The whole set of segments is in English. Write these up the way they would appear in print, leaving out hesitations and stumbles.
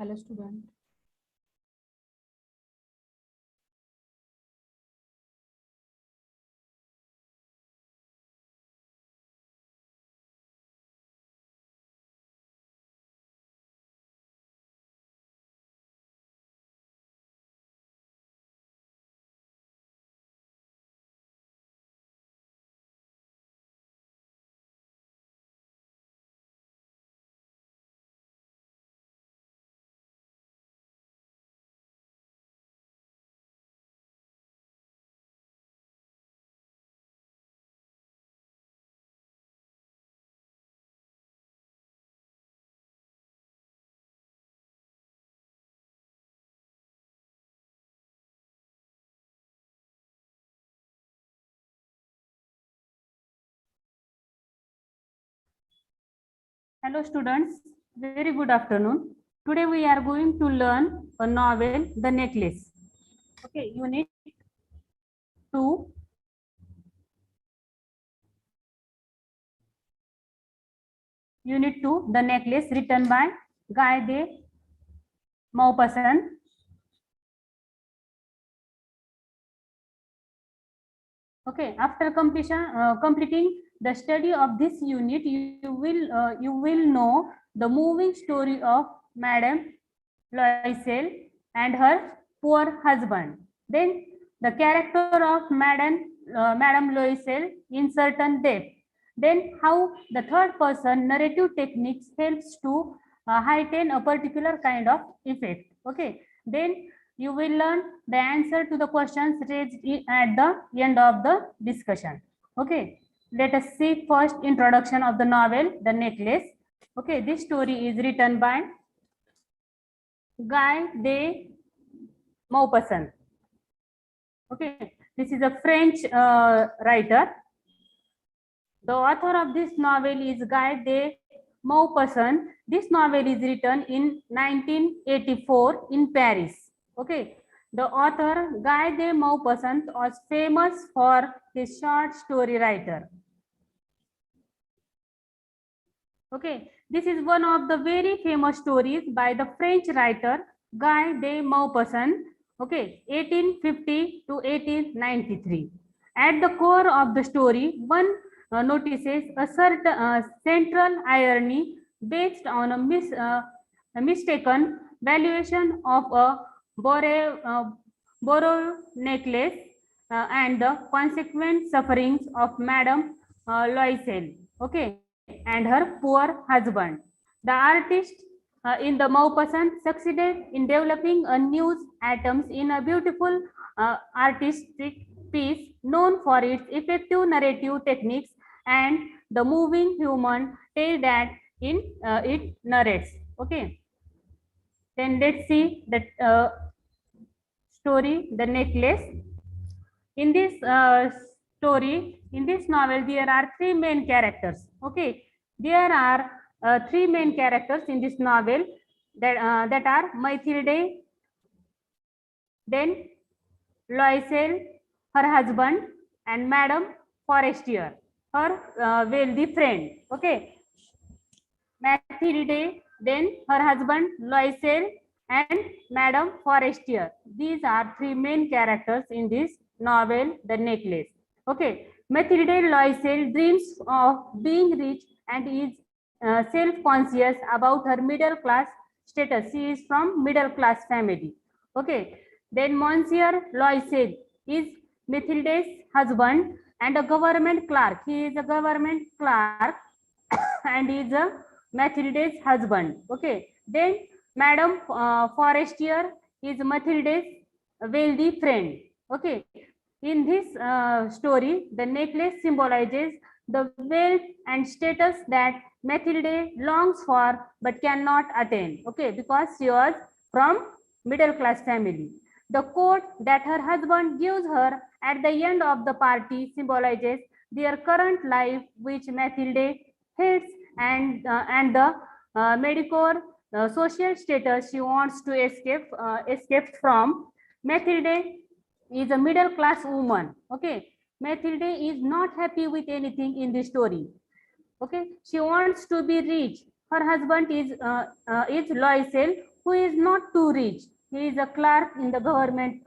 Hello, student. Hello, students. Very good afternoon. Today we are going to learn a novel, The Necklace. Okay, Unit 2. Unit 2, The Necklace, written by Guy de Maupassant. Okay, after completing the study of this unit, you will know the moving story of Madame Loisel and her poor husband. Then the character of Madame Loisel in certain depth. Then how the third person narrative techniques helps to heighten a particular kind of effect. Okay. Then you will learn the answer to the questions raised at the end of the discussion. Okay. Let us see first introduction of the novel, The Necklace. Okay. This story is written by Guy de Maupassant. Okay, this is a French writer. The author of this novel is Guy de Maupassant. This novel is written in 1984 in Paris. Okay, the author Guy de Maupassant was famous for his short story writer. Okay, this is one of the very famous stories by the French writer Guy de Maupassant. Okay, 1850 to 1893. At the core of the story, one notices a certain central irony based on a mistaken valuation of a borrowed necklace and the consequent sufferings of Madame Loisel. Okay, and her poor husband. The artist in the Maupassant succeeded in developing a news atoms in a beautiful artistic piece known for its effective narrative techniques and the moving human tale that it narrates. Okay. Then let's see the story, The Necklace. In this story, in this novel, there are three main characters. Okay, there are three main characters in this novel that are Mathilde, then Loisel, her husband, and Madame Forestier, her wealthy friend. Okay, Mathilde, then her husband Loisel, and Madame Forestier. These are three main characters in this novel, The Necklace. Okay, Mathilde Loisel dreams of being rich and is self-conscious about her middle class status. She is from middle class family. Okay, then Monsieur Loisel is Mathilde's husband and a government clerk. He is a government clerk and is a Mathilde's husband. Okay, then Madame Forestier is Mathilde's wealthy friend. Okay, in this story, the necklace symbolizes the wealth and status that Mathilde longs for but cannot attain. Okay, because she was from middle class family. The coat that her husband gives her at the end of the party symbolizes their current life, which Mathilde hates, and the mediocre social status she wants to escape from. Mathilde is a middle class woman. Okay, Mathilde is not happy with anything in the story. Okay, she wants to be rich. Her husband is Loisel, who is not too rich. He is a clerk in the government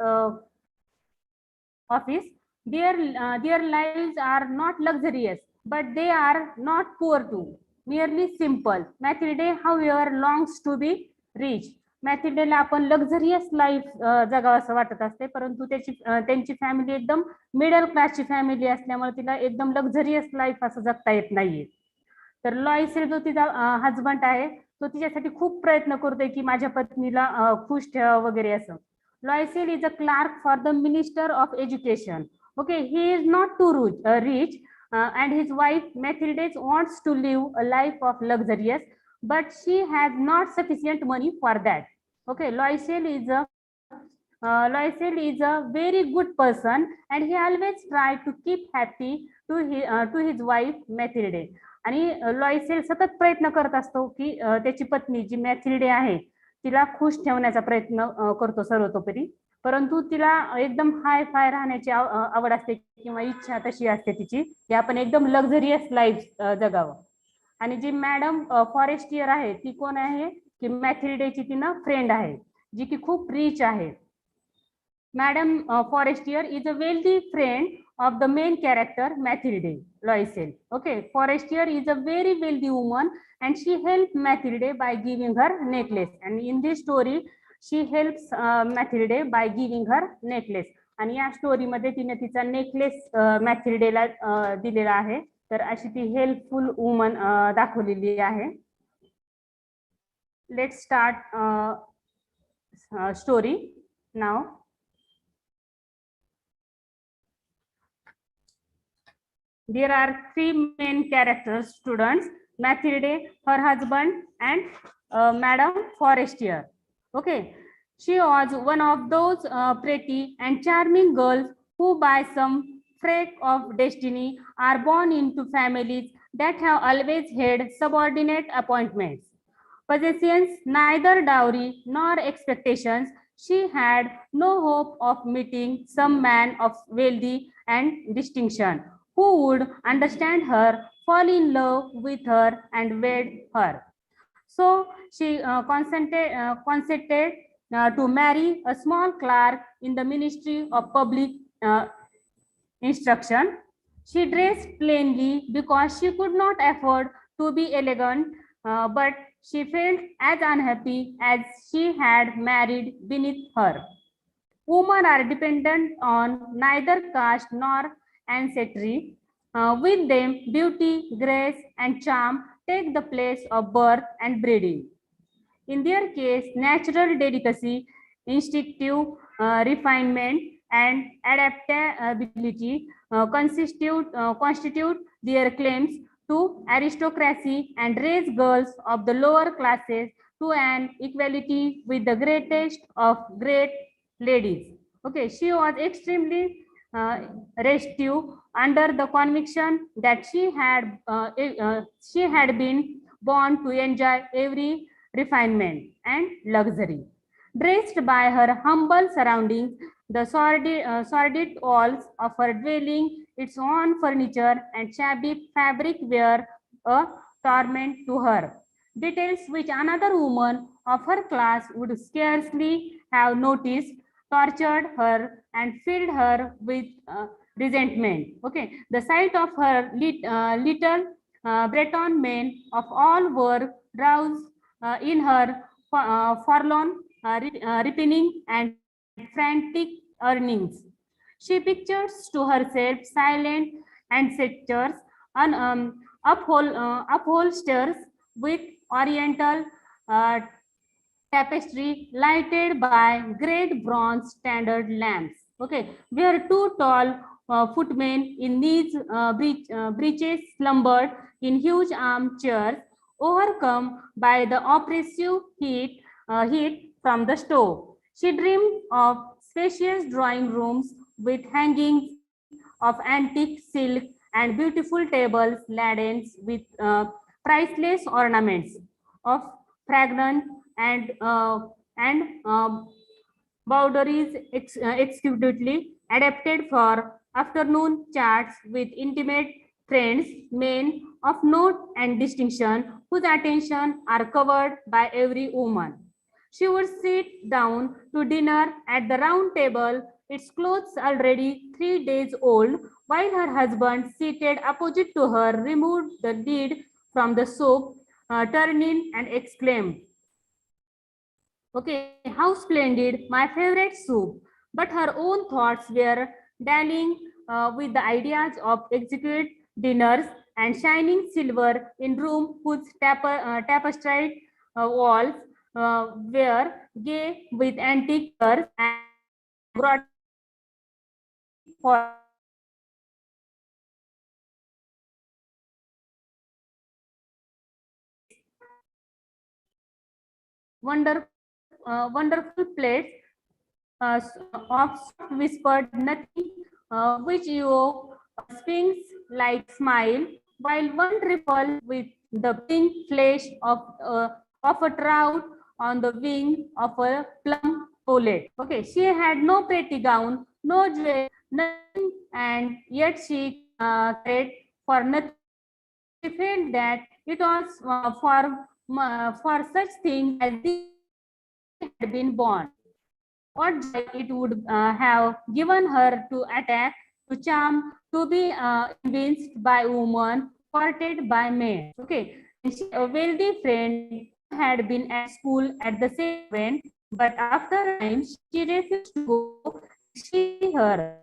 office. Their lives are not luxurious, but they are not poor too. Merely simple. Mathilde, however, longs to be rich. मॅथिल्डेला आपण luxurious life जगावं असं वाटत असते, परंतु त्यांची family एकदम middle क्लासची family असल्यामुळे तिला एकदम लक्झरियस लाईफ असं जगता येत नाहीये. तर लॉयसेल जो तिचा हजबंड आहे तो तिच्यासाठी खूप प्रयत्न करतोय की माझ्या पत्नीला खुश ठेवा वगैरे असं. Loisel is a clerk for the minister of education. Okay, he is not too rich, and his wife Mathilde wants to live a life of luxurious, but she has not sufficient money for that. Okay, Loisel is a very good person, and he always try to keep happy to his wife Mathilde. आणि Loisel सतत प्रयत्न करत असतो की त्याची पत्नी जी मॅथिल्डे आहे तिला खुश ठेवण्याचा प्रयत्न करतो सर्वतोपरी, परंतु तिला एकदम हाय फाय राहण्याची आवड असते किंवा इच्छा तशी असते तिची की आपण एकदम लक्झरियस लाईफ जगावं. आणि जी मॅडम फॉरेस्टियर आहे ती कोण आहे की मॅथिल्डेची तिनं फ्रेंड आहे जी की खूप रिच आहे. Madam Forestier is a wealthy friend of the main character Mathilde Loisel. Okay, Forestier is a very wealthy woman and she helped Mathilde by giving her necklace, and in this story she helps Mathilde by giving her necklace. आणि या story मध्ये तिने तिचा necklace मॅथिल्डेला दिलेला आहे. तर अशी ती हेल्पफुल वुमन दाखवलेली आहे. Let's start story now. There are three main characters, students: Mathilde, her husband, and Madame Forestier. Okay, she was one of those pretty and charming girls who, by some freak of destiny, are born into families that have always had subordinate appointments. Possessions neither dowry nor expectations, she had no hope of meeting some man of wealthy and distinction who would understand her, fall in love with her, and wed her. So she consented to marry a small clerk in the Ministry of Public Instruction. She dressed plainly because she could not afford to be elegant, but she felt as unhappy as she had married beneath her. Women are dependent on neither caste nor ancestry. With them, beauty, grace, and charm take the place of birth and breeding. In their case, natural delicacy, instinctive refinement, and adaptability constitute their claims to aristocracy and raise girls of the lower classes to an equality with the greatest of great ladies. Okay, she was extremely restive under the conviction that she had been born to enjoy every refinement and luxury. Dressed by her humble surroundings, the sordid walls of her dwelling, its own furniture and shabby fabric were a torment to her. Details which another woman of her class would scarcely have noticed tortured her and filled her with resentment. Okay, the sight of her little Breton men of all were roused in her forlorn repining and frantic earnings. She pictures to herself silent ancestors and upholsters with oriental tapestry lighted by great bronze standard lamps. Okay, where two tall footmen in these breeches slumbered in huge armchairs, overcome by the oppressive heat from the stove. She dreamed of spacious drawing rooms with hangings of antique silk and beautiful tables laden with priceless ornaments of fragrant and boudoirs exquisitely adapted for afternoon chats with intimate friends, men of note and distinction, whose attention are covered by every woman. She would sit down to dinner at the round table, its clothes already 3 days old, while her husband, seated opposite to her, removed the lid from the soup, turned in and exclaimed, "Okay, how splendid, my favorite soup." But her own thoughts were dallying with the ideas of exquisite dinners and shining silver in room whose tapestried walls were gay with antique colors and embroidered for wonder, wonderful plates of soft whispered nothing, which you sphinx like smile, while one ripple with the pink flesh of a trout on the wing of a plum pullet. Okay, she had no pretty gown, no jewel, nothing, and yet she cared for nothing. She felt that it was for such thing as this had been born. What joy it would have given her to attack, to charm, to be convinced by woman, courted by men. Okay, and she, a wealthy friend who had been at school at the same event, but after a time she refused to go. She her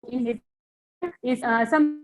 in it is some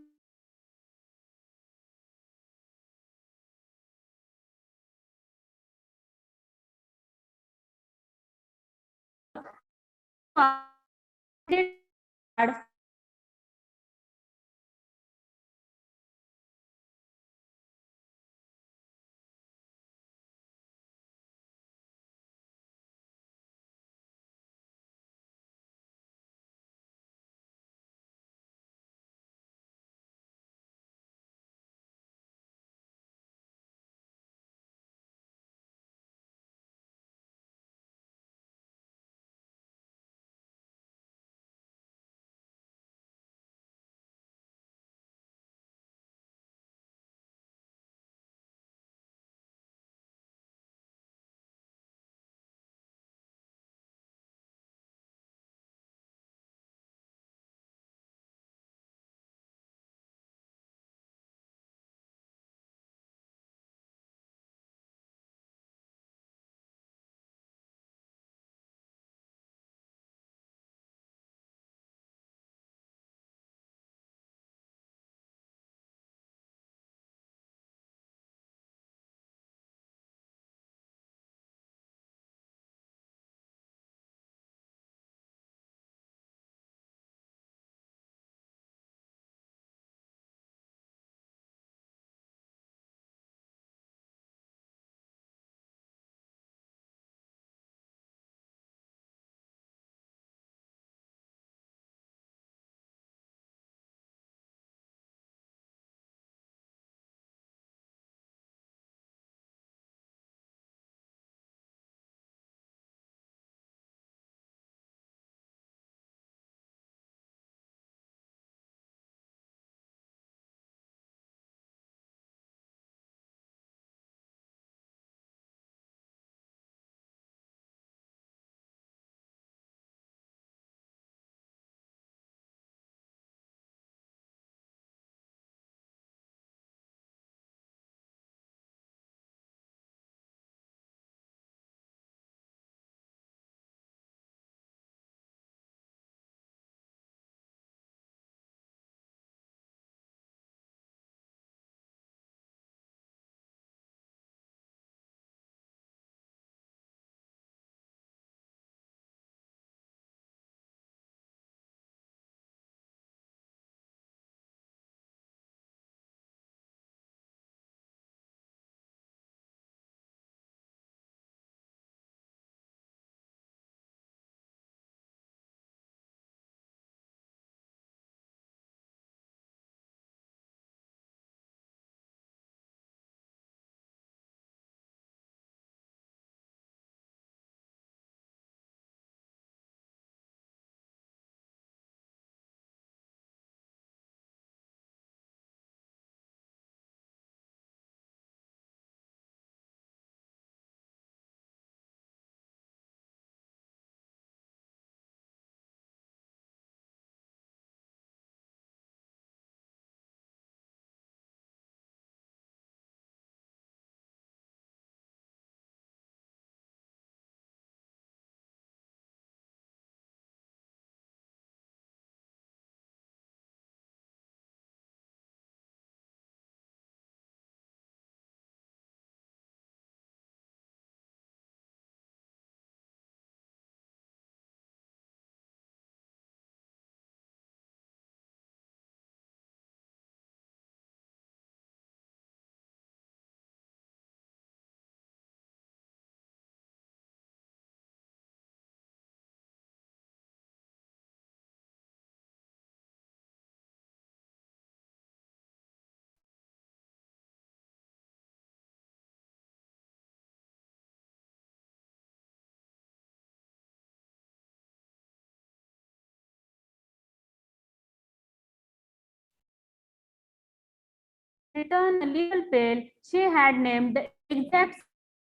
returned a little pale. She had named the exact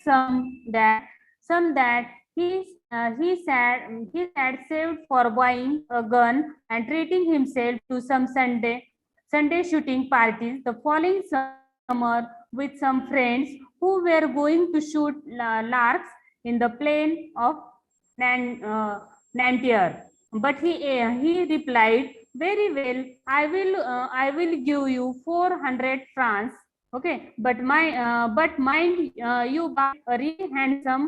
sum that he had saved for buying a gun and treating himself to some Sunday shooting parties the following summer with some friends who were going to shoot larks in the plain of Nanterre. But he replied, "Very well, I will give you 400 francs. Okay, but mind you buy a really handsome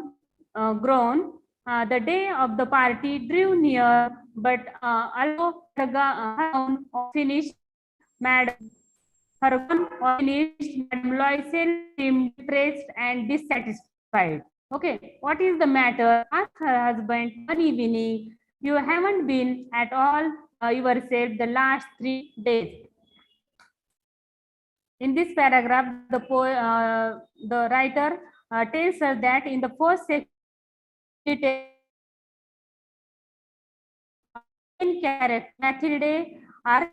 grown. The day of the party drew near, but although her gown was finished, Madam Madam Loisel seemed depressed and dissatisfied. Okay, what is the matter? Asked her husband one evening. You haven't been at all yourself the last 3 days. In this paragraph, the writer tells us that in the first section, main character Mathilde are